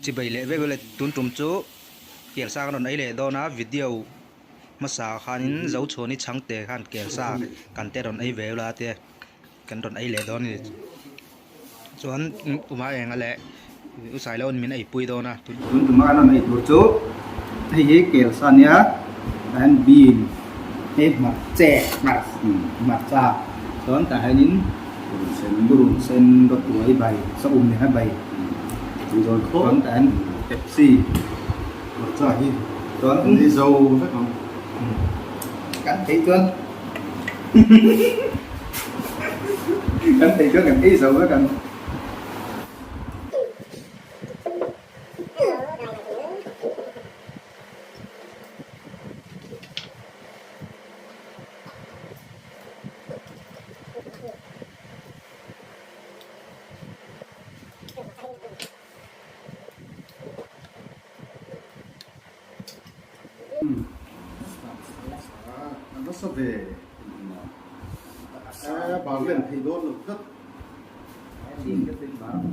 chỉ bảy lệ về tuân trùm chú kiểu sa cái ấy lệ đó na video mà sa khan dấu chuan ni chẳng tệ khan kiểu sa cần tệ đòn ấy về là tệ cần đòn ấy lệ đó ni chuan uma em lệ usai lâu mình ấy pui đó na tuân trùm mà nó ấy tu chú hay kiểu sa nhá anh bin hết mặt chè mặt sa chuan tại hai nín burung sen đốt tuổi bảy sau này hai bảy rồi chuan tại anh Pepsi một trái gì chuan đi dầu phải không cắn thấy chưa cắn thấy chưa cắn thấy dầu đó cắn nó sẽ về bảo viện thì đốt được rất xin cái tin báo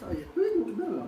Trời ơi, biết luôn đó là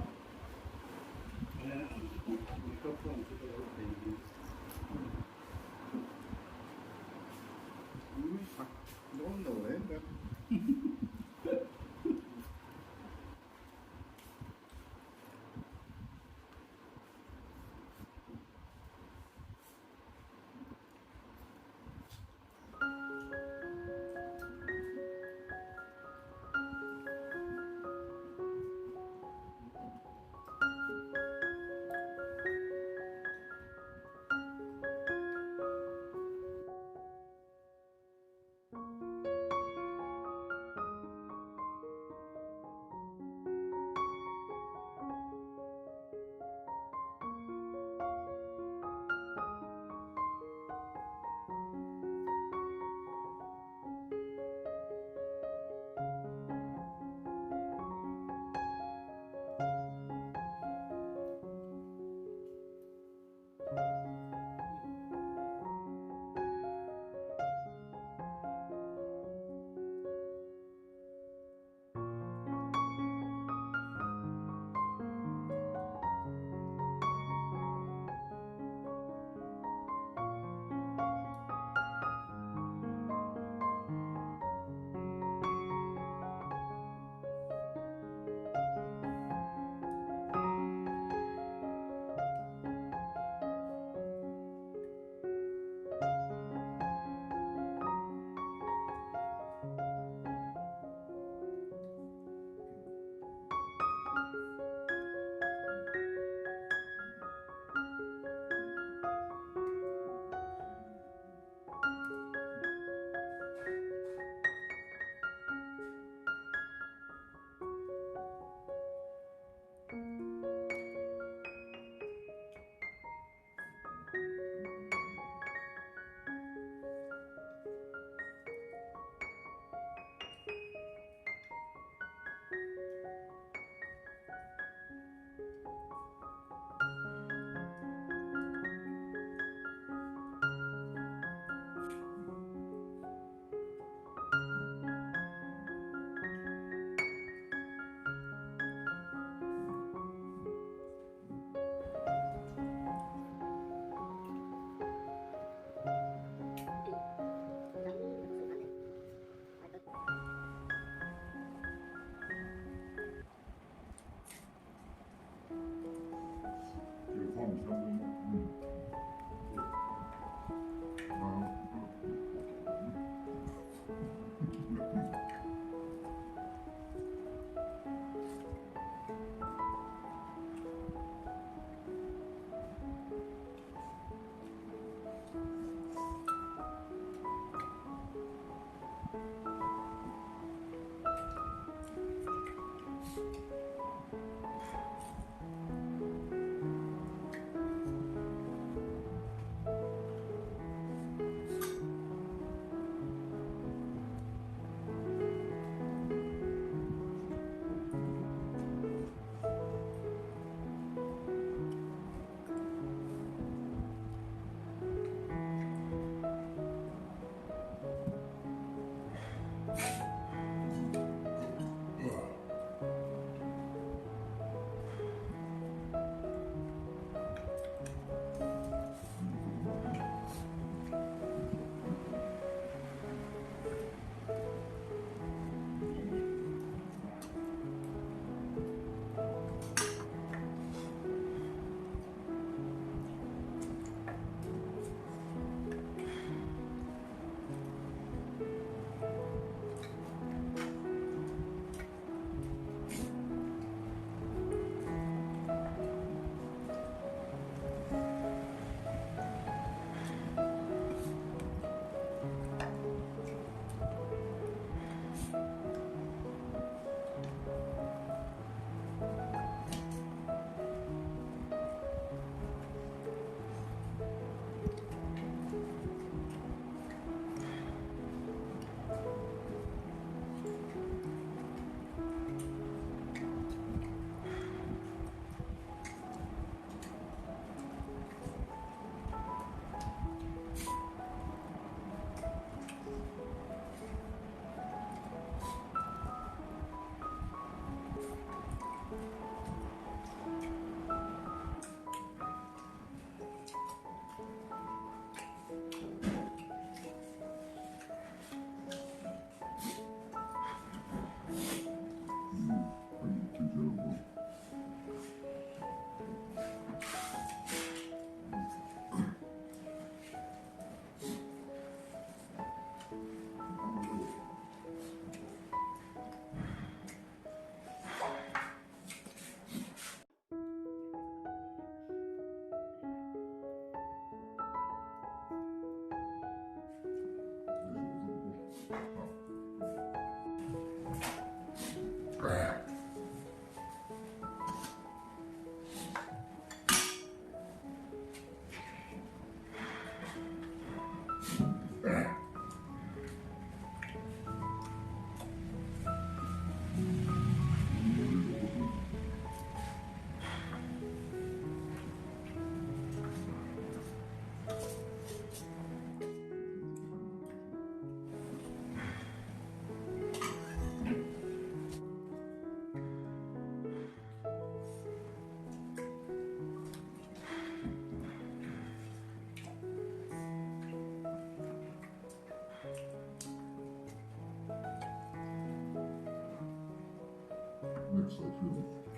Next, I feel